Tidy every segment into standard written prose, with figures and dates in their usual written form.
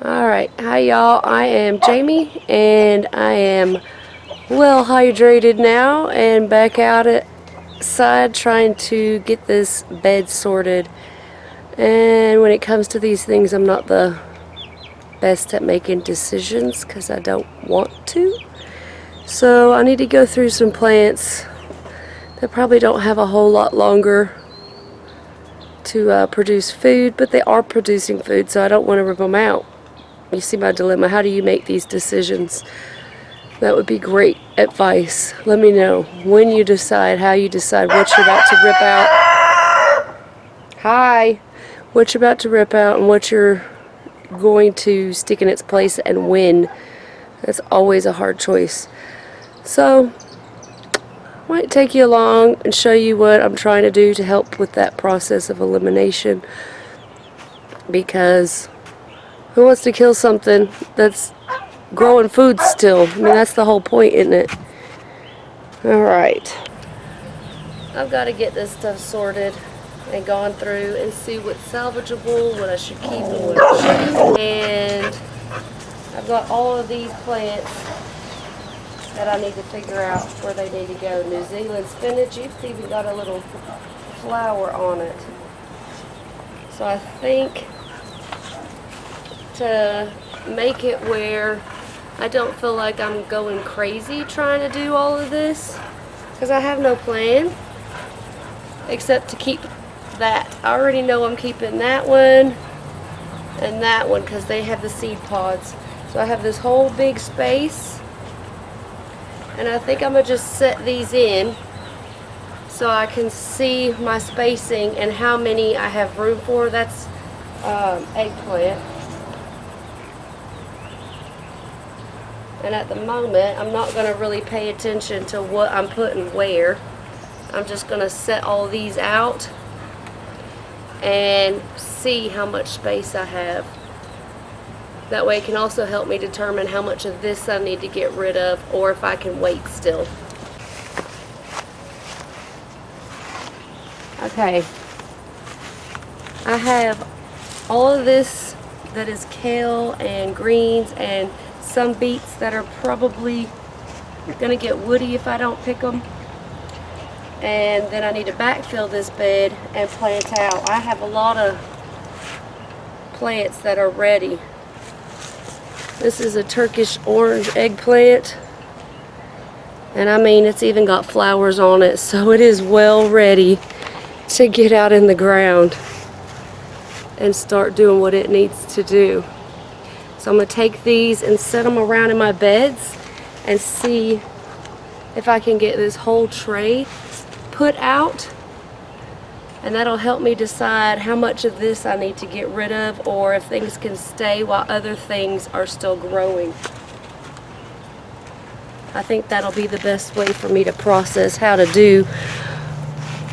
Alright, hi y'all, I am Jamie and I am well hydrated now and back outside trying to get this bed sorted. And when it comes to these things, I'm not the best at making decisions because I don't want to. So I need to go through some plants that probably don't have a whole lot longer to produce food, but they are producing food, so I don't want to rip them out. You see my dilemma. How do you make these decisions? That would be great advice. Let me know when you decide, how you decide what you're about to rip out. Hi! What you're about to rip out and what you're going to stick in its place and when. That's always a hard choice. So, I might take you along and show you what I'm trying to do to help with that process of elimination. Because who wants to kill something that's growing food still? I mean, that's the whole point, isn't it? Alright. I've got to get this stuff sorted and gone through and see what's salvageable, what I should keep and what I shouldn't. And I've got all of these plants that I need to figure out where they need to go. New Zealand spinach, it's even got a little flower on it. So I think to make it where I don't feel like I'm going crazy trying to do all of this, because I have no plan except to keep that. I already know I'm keeping that one and that one because they have the seed pods. So I have this whole big space, and I think I'm going to just set these in so I can see my spacing and how many I have room for. That's eggplant. And at the moment, I'm not going to really pay attention to what I'm putting where. I'm just going to set all these out and see how much space I have. That way it can also help me determine how much of this I need to get rid of, or if I can wait still. Okay. I have all of this that is kale and greens and some beets that are probably gonna get woody if I don't pick them. And then I need to backfill this bed and plant out. I have a lot of plants that are ready. This is a Turkish orange eggplant, and I mean, it's even got flowers on it, so it is well ready to get out in the ground and start doing what it needs to do. So I'm going to take these and set them around in my beds and see if I can get this whole tray put out. And that'll help me decide how much of this I need to get rid of, or if things can stay while other things are still growing. I think that'll be the best way for me to process how to do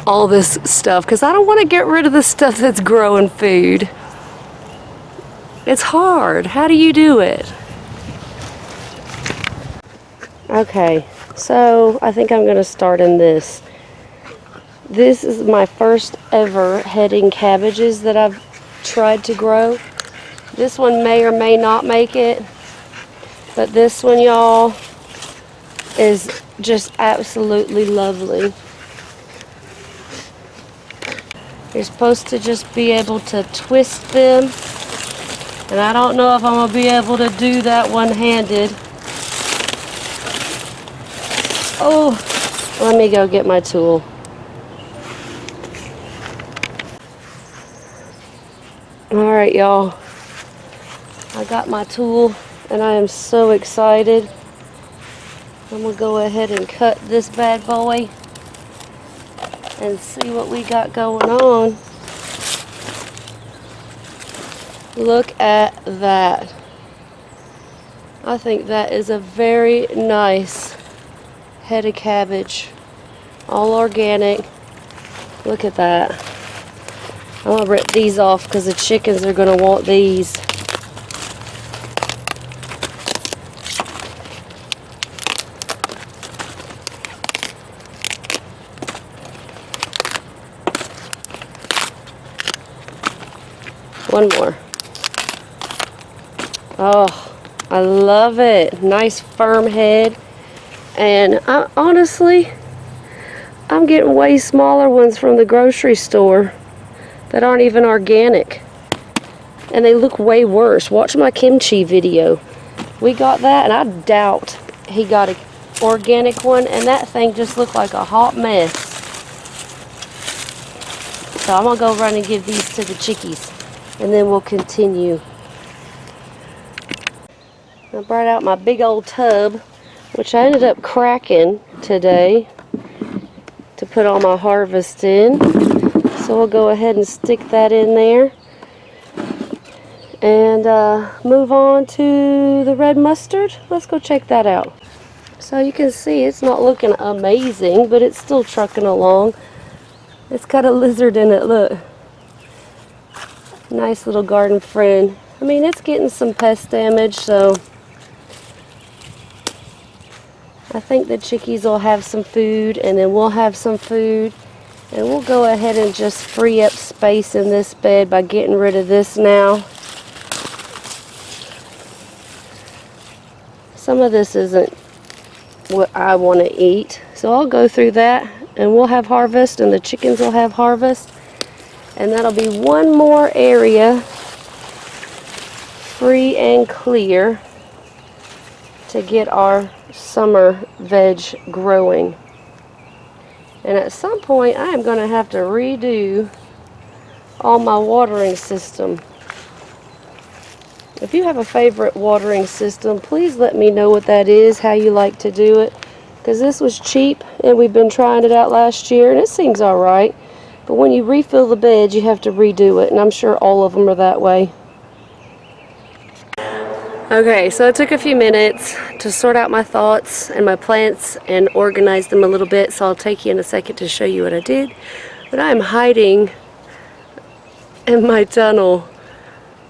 all this stuff, because I don't want to get rid of the stuff that's growing food. It's hard. How do you do it? Okay, so I think I'm going to start in this. This is my first ever heading cabbages that I've tried to grow. This one may or may not make it, but this one, y'all, is just absolutely lovely. You're supposed to just be able to twist them, and I don't know if I'm going to be able to do that one-handed. Oh, let me go get my tool. Alright, y'all, I got my tool and I am so excited. I'm going to go ahead and cut this bad boy and see what we got going on. Look at that. I think that is a very nice head of cabbage. All organic. Look at that. I'm going to rip these off because the chickens are going to want these. One more. Oh, I love it. Nice firm head. And honestly, I'm getting way smaller ones from the grocery store that aren't even organic. And they look way worse. Watch my kimchi video. We got that, and I doubt he got an organic one, and that thing just looked like a hot mess. So I'm gonna go run and give these to the chickies, and then we'll continue. I brought out my big old tub, which I ended up cracking today to put all my harvest in. So we'll go ahead and stick that in there. And move on to the red mustard. Let's go check that out. So you can see it's not looking amazing, but it's still trucking along. It's got a lizard in it, look. Nice little garden friend. I mean, it's getting some pest damage, so I think the chickies will have some food, and then we'll have some food. And we'll go ahead and just free up space in this bed by getting rid of this now. Some of this isn't what I want to eat, so I'll go through that, and we'll have harvest, and the chickens will have harvest, and that'll be one more area free and clear to get our summer veg growing. And at some point I am going to have to redo all my watering system. If you have a favorite watering system, please let me know what that is, how you like to do it. Because this was cheap, and we've been trying it out last year, and it seems alright. But when you refill the beds, you have to redo it, and I'm sure all of them are that way. Okay, so it took a few minutes to sort out my thoughts and my plants and organize them a little bit, so I'll take you in a second to show you what I did. But I'm hiding in my tunnel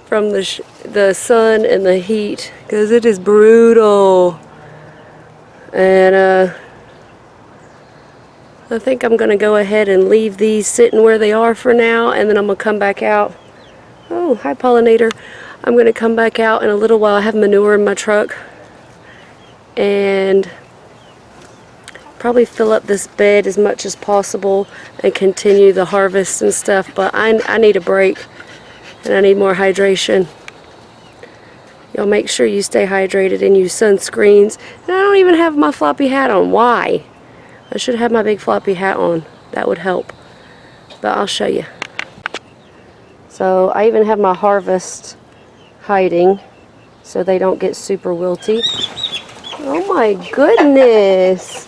from the sun and the heat because it is brutal. And I think I'm going to go ahead and leave these sitting where they are for now, and then I'm going to come back out. Oh, hi pollinator. I'm going to come back out in a little while. I have manure in my truck and probably fill up this bed as much as possible and continue the harvest and stuff, but I need a break. And I need more hydration. Y'all make sure you stay hydrated and use sunscreens. And I don't even have my floppy hat on. Why? I should have my big floppy hat on. That would help. But I'll show you. So I even have my harvest hiding so they don't get super wilty. Oh my goodness.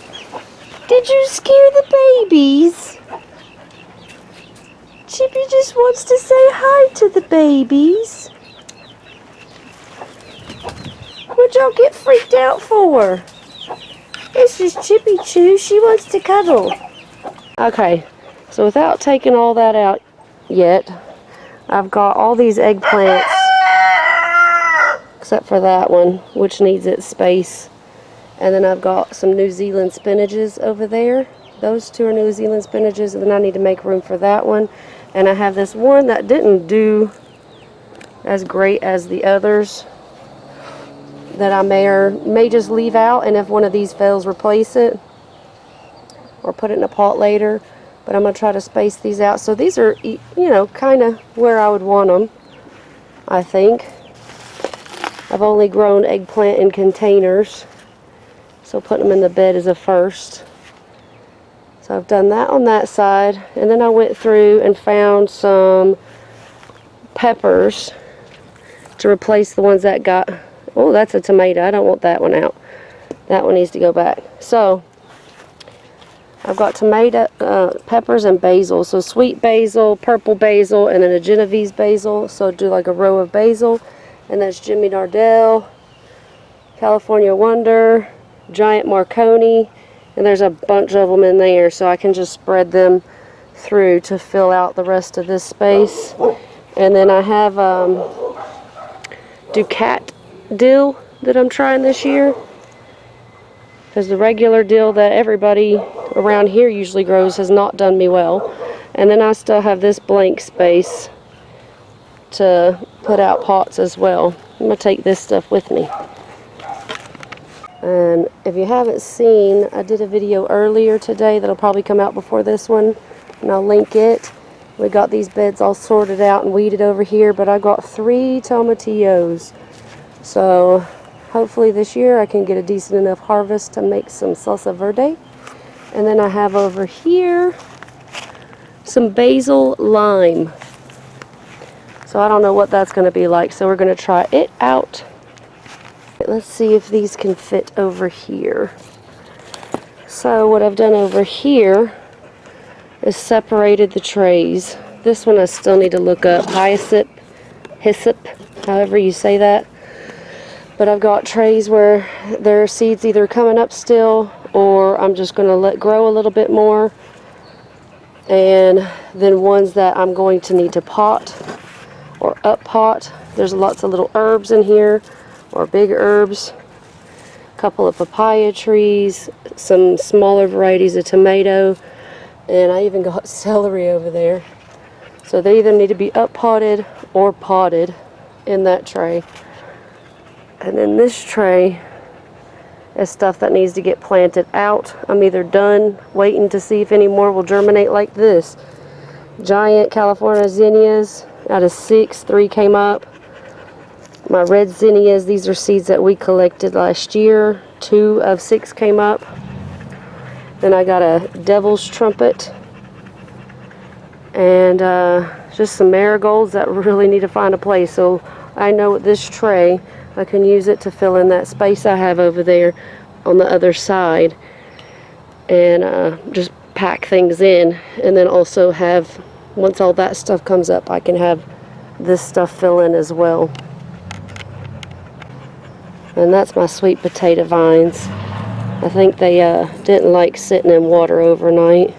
Did you scare the babies? Chippy just wants to say hi to the babies. What'd y'all get freaked out for? It's just Chippy Choo. She wants to cuddle. Okay, so without taking all that out yet, I've got all these eggplants, except for that one, which needs its space. And then I've got some New Zealand spinaches over there. Those two are New Zealand spinaches, and then I need to make room for that one. And I have this one that didn't do as great as the others that I may just leave out, and if one of these fails, replace it or put it in a pot later. But I'm going to try to space these out. So these are, you know, kind of where I would want them, I think. I've only grown eggplant in containers, so putting them in the bed is a first. So I've done that on that side, and then I went through and found some peppers to replace the ones that got, oh, that's a tomato. I don't want that one out. That one needs to go back. So I've got tomato, peppers, and basil. So sweet basil, purple basil, and then a Genovese basil. So do like a row of basil, and that's Jimmy Nardell, California Wonder, Giant Marconi. And there's a bunch of them in there, so I can just spread them through to fill out the rest of this space. And then I have Ducat dill that I'm trying this year, because the regular dill that everybody around here usually grows has not done me well. And then I still have this blank space to put out pots as well. I'm going to take this stuff with me. And if you haven't seen, I did a video earlier today that'll probably come out before this one, and I'll link it. We got these beds all sorted out and weeded over here, but I got 3 tomatillos. So hopefully this year I can get a decent enough harvest to make some salsa verde. And then I have over here some basil lime. So I don't know what that's going to be like, so we're going to try it out. Let's see if these can fit over here. So what I've done over here is separated the trays. This one I still need to look up, hyssop, however you say that. But I've got trays where there are seeds either coming up still, or I'm just going to let grow a little bit more. And then ones that I'm going to need to pot or up pot. There's lots of little herbs in here, or big herbs. A couple of papaya trees, some smaller varieties of tomato, and I even got celery over there. So they either need to be up potted or potted in that tray. And then this tray is stuff that needs to get planted out. I'm either done waiting to see if any more will germinate like this. Giant California zinnias, out of 6, 3 came up. My red zinnias, these are seeds that we collected last year. 2 of 6 came up. Then I got a devil's trumpet. And just some marigolds that really need to find a place. So I know with this tray, I can use it to fill in that space I have over there on the other side. And just pack things in. And then also have, once all that stuff comes up, I can have this stuff fill in as well. And that's my sweet potato vines. I think they didn't like sitting in water overnight,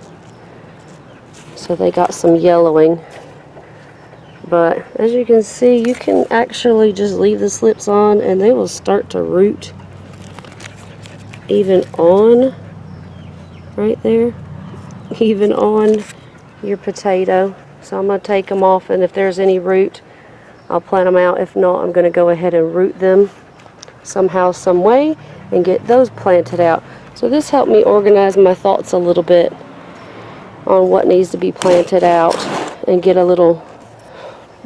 so they got some yellowing. But as you can see, you can actually just leave the slips on and they will start to root even on, right there, even on your potato. So I'm going to take them off, and if there's any root, I'll plant them out. If not, I'm going to go ahead and root them somehow, some way, and get those planted out. So this helped me organize my thoughts a little bit on what needs to be planted out and get a little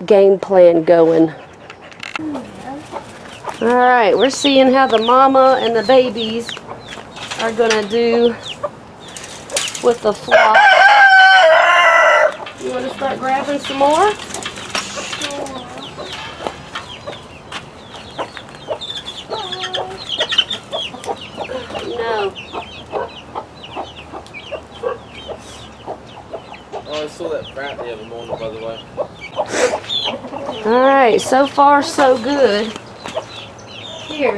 game plan going. Alright, we're seeing how the mama and the babies are gonna do with the flock. You want to start grabbing some more? No. Oh, I saw that rat the other morning, by the way. Alright, so far so good. Here.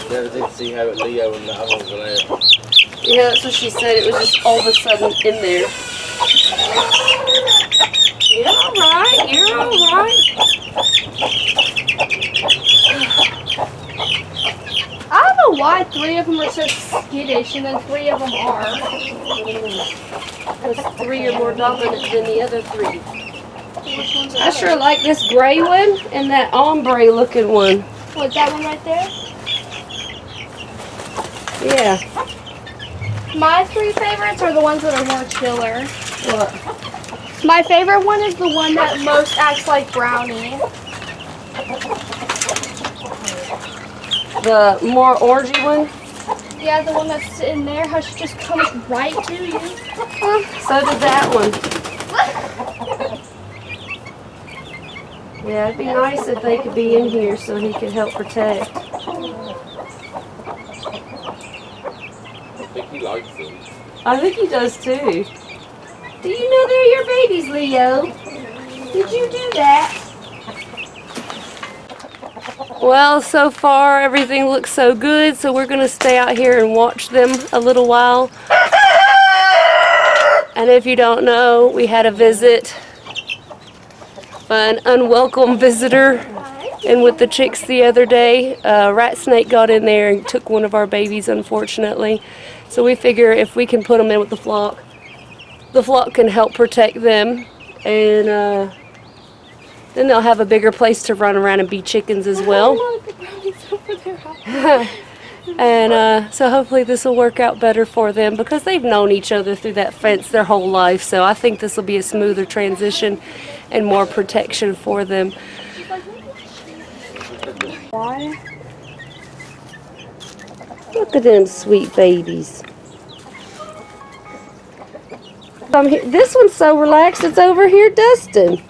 Never did see how Leo and the other ones were there. Yeah, that's what she said. It was just all of a sudden in there. You're alright, you're alright. I don't know why 3 of them are so skittish and then 3 of them are. Because 3 are more dominant than the other 3. I sure like this gray one and that ombre looking one. What, that one right there? Yeah. My 3 favorites are the ones that are more chiller. What? My favorite one is the one that most acts like brownie. The more orangey one? Yeah, the one that's sitting there, how she just comes right to you. So did that one. Yeah, it'd be nice if they could be in here so he could help protect. I think he likes them. I think he does too. Do you know they're your babies, Leo? Did you do that? Well, so far everything looks so good, so we're going to stay out here and watch them a little while. And if you don't know, we had a visit, an unwelcome visitor, and with the chicks the other day, a rat snake got in there and took one of our babies, unfortunately. So we figure if we can put them in with the flock, the flock can help protect them, and then they'll have a bigger place to run around and be chickens as well. And so hopefully this will work out better for them because they've known each other through that fence their whole life. So I think this will be a smoother transition and more protection for them. Why? Look at them sweet babies. This one's so relaxed, it's over here dusting.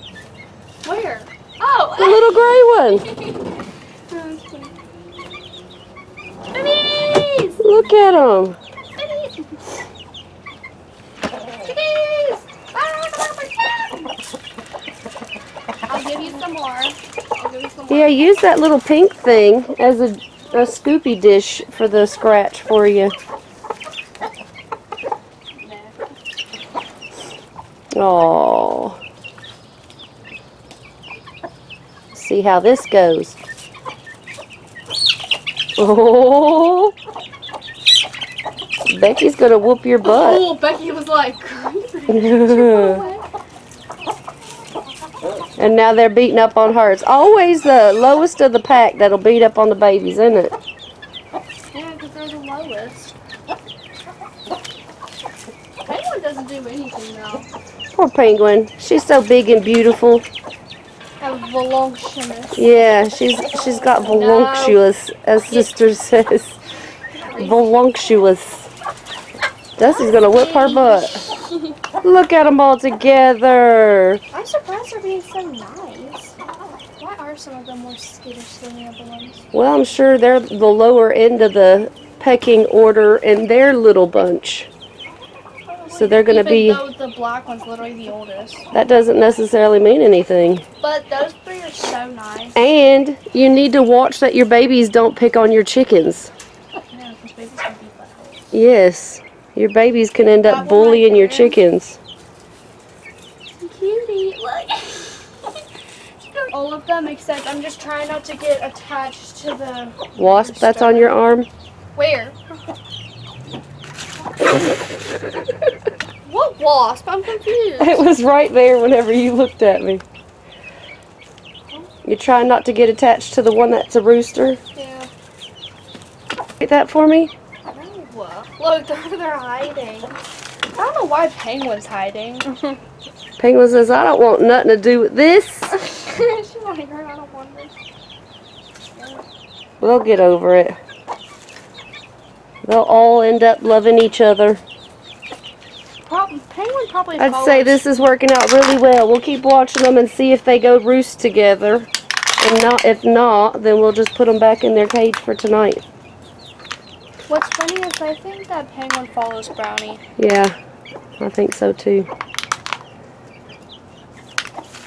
Where? Oh! The little gray one. Babies! Look at them. Babies! I'll give you some more. Yeah, use that little pink thing as a scoopy dish for the scratch for you. Oh. See how this goes. Oh. Becky's gonna whoop your butt. Oh, Becky was like, And now they're beating up on her. It's always the lowest of the pack that'll beat up on the babies, isn't it? yeah, because they're the lowest. Penguin doesn't do anything though. Poor penguin. She's so big and beautiful. Voluptuous. Yeah, she's got voluptuous, as sister says. Voluptuous. Dusty's gonna whip her butt. Look at them all together. I'm surprised they're being so nice. Why are some of them more skittish than the other ones? Well, I'm sure they're the lower end of the pecking order in their little bunch. So they're going to be... Even though the black one's literally the oldest. That doesn't necessarily mean anything. But those three are so nice. And you need to watch that your babies don't pick on your chickens. Yeah, because babies can be buttholes. Yes. Your babies can end up bullying your chickens. Cutie, look. All of them except I'm just trying not to get attached to the... Wasp that's on your arm? Where? What wasp? I'm confused. It was right there whenever you looked at me. You're trying not to get attached to the one that's a rooster? Yeah. Get that for me? No. Look, they're hiding. I don't know why Penguin's hiding. Penguin says, I don't want nothing to do with this. She's like, I don't want this. We'll get over it. They'll all end up loving each other. Penguin probably I'd follows. say this is working out really well. We'll keep watching them and see if they go roost together. And if not, then we'll just put them back in their cage for tonight. What's funny is I think that Penguin follows Brownie. Yeah, I think so too.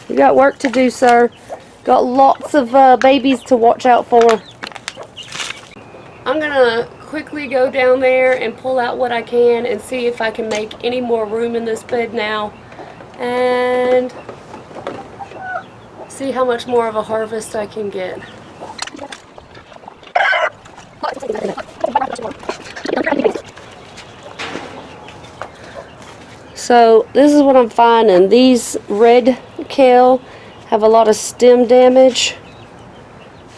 You got work to do, sir. Got lots of babies to watch out for. I'm gonna quickly go down there and pull out what I can and see if I can make any more room in this bed now. And see how much more of a harvest I can get. So this is what I'm finding. These red kale have a lot of stem damage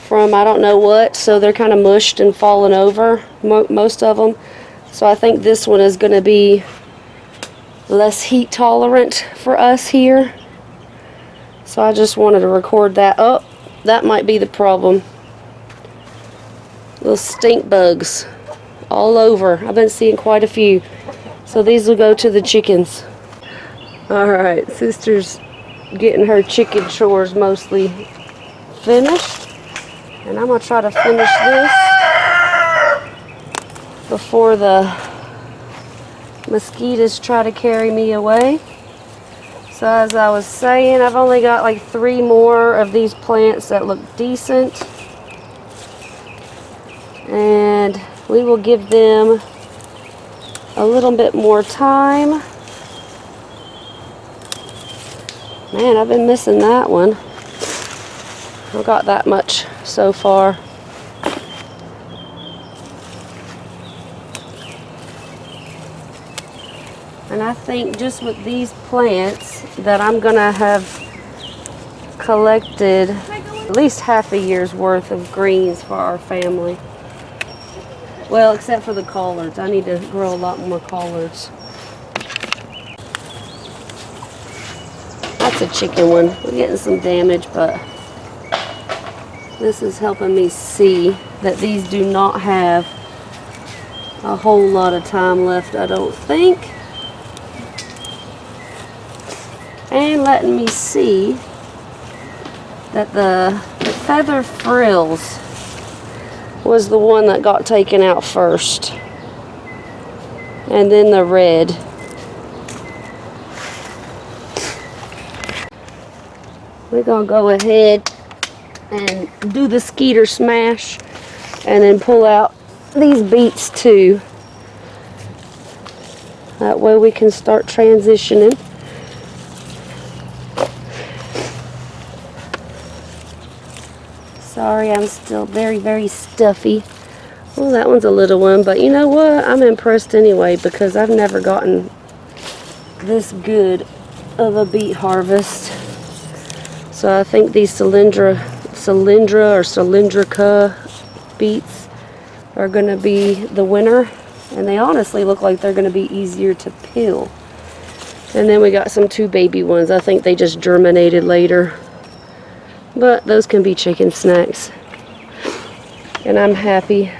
from I don't know what, so they're kind of mushed and falling over, most of them. So I think this one is going to be less heat tolerant for us here. So I just wanted to record that. Oh, that might be the problem. Little stink bugs all over. I've been seeing quite a few. So these will go to the chickens. Alright, sister's getting her chicken chores mostly finished. And I'm going to try to finish this before the mosquitoes try to carry me away. So as I was saying, I've only got like 3 more of these plants that look decent. And we will give them a little bit more time. Man, I've been missing that one. I've got that much so far. And I think just with these plants that I'm gonna have collected at least half a year's worth of greens for our family. Well, except for the collards. I need to grow a lot more collards. That's a chicken one. We're getting some damage, but this is helping me see that these do not have a whole lot of time left, I don't think. And letting me see that the feather frills was the one that got taken out first. And then the red. We're gonna go ahead and do the skeeter smash and then pull out these beets too. That way we can start transitioning. Sorry, I'm still very, very stuffy. Well, that one's a little one, but you know what? I'm impressed anyway because I've never gotten this good of a beet harvest. So I think these Cylindra or Cylindrica beets are going to be the winner. And they honestly look like they're going to be easier to peel. And then we got some 2 baby ones. I think they just germinated later. But those can be chicken snacks. And I'm happy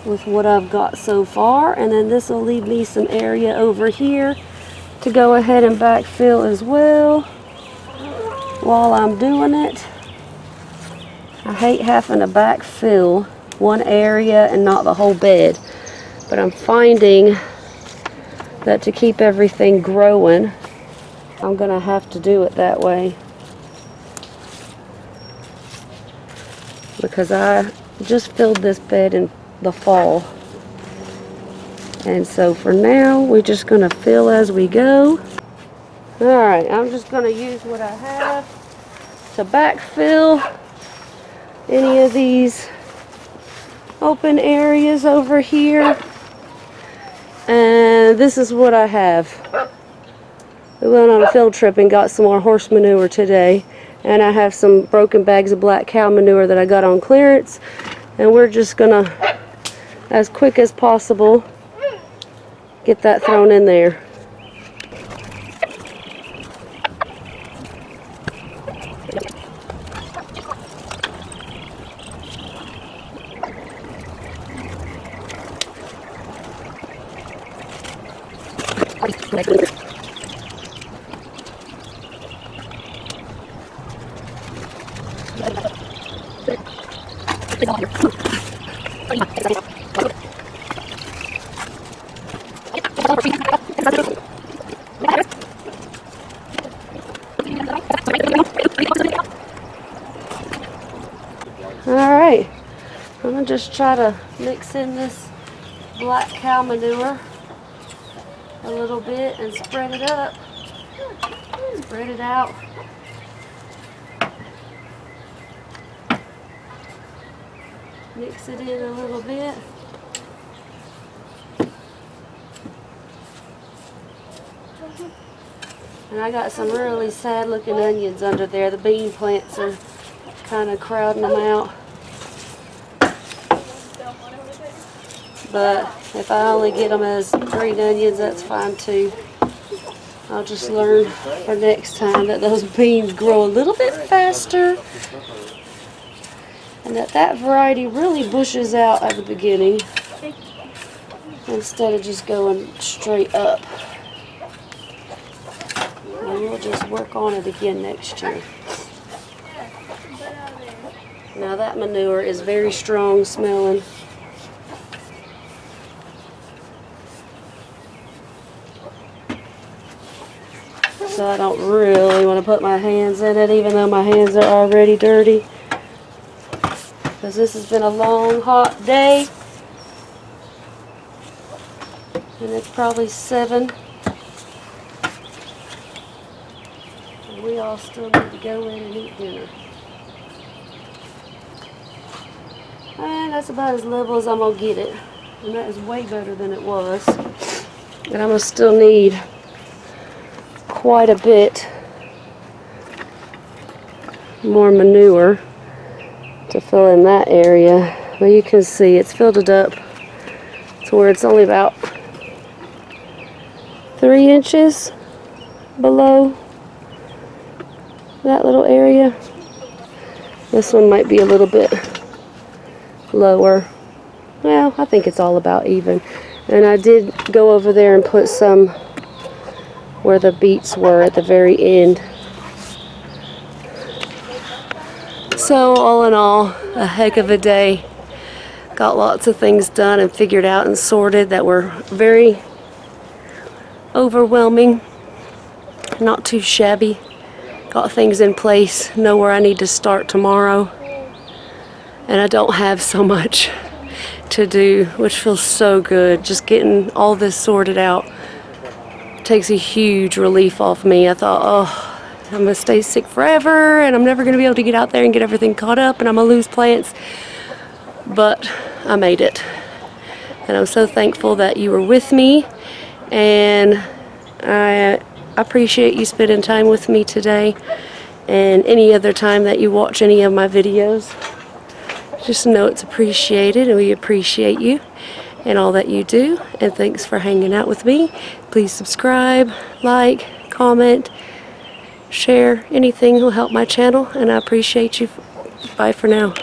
with what I've got so far. And then this will leave me some area over here to go ahead and backfill as well while I'm doing it. I hate having to backfill one area and not the whole bed. But I'm finding that to keep everything growing, I'm gonna have to do it that way. Because I just filled this bed in the fall. And so for now, we're just gonna fill as we go. Alright, I'm just gonna use what I have to backfill any of these open areas over here. And this is what I have. We went on a field trip and got some more horse manure today. And I have some broken bags of black cow manure that I got on clearance. And we're just gonna, as quick as possible, get that thrown in there. Alright, I'm going to just try to mix in this black cow manure a little bit and spread it up. Spread it out. Mix it in a little bit. And I got some really sad looking onions under there. The bean plants are kind of crowding them out. But if I only get them as green onions, that's fine too. I'll just learn for next time that those beans grow a little bit faster. And that variety really bushes out at the beginning instead of just going straight up. And we'll just work on it again next year. Now that manure is very strong smelling. So I don't really want to put my hands in it, even though my hands are already dirty. Because this has been a long, hot day. And it's probably 7. And we all still need to go in and eat dinner. And that's about as level as I'm going to get it. And that is way better than it was. And I'm going to still need quite a bit more manure to fill in that area. But you can see it's filled it up to where it's only about 3 inches below that little area. This one might be a little bit lower. Well, I think it's all about even. And I did go over there and put some where the beets were at the very end. So all in all, a heck of a day. Got lots of things done and figured out and sorted that were very overwhelming. Not too shabby. Got things in place. Know where I need to start tomorrow. And I don't have so much to do, which feels so good. Just getting all this sorted out takes a huge relief off me. I thought, oh, I'm going to stay sick forever and I'm never going to be able to get out there and get everything caught up and I'm going to lose plants. But I made it. And I'm so thankful that you were with me, and I appreciate you spending time with me today and any other time that you watch any of my videos. Just know it's appreciated, and we appreciate you and all that you do. And thanks for hanging out with me. Please subscribe, like, comment, share. Anything will help my channel, and I appreciate you. Bye for now.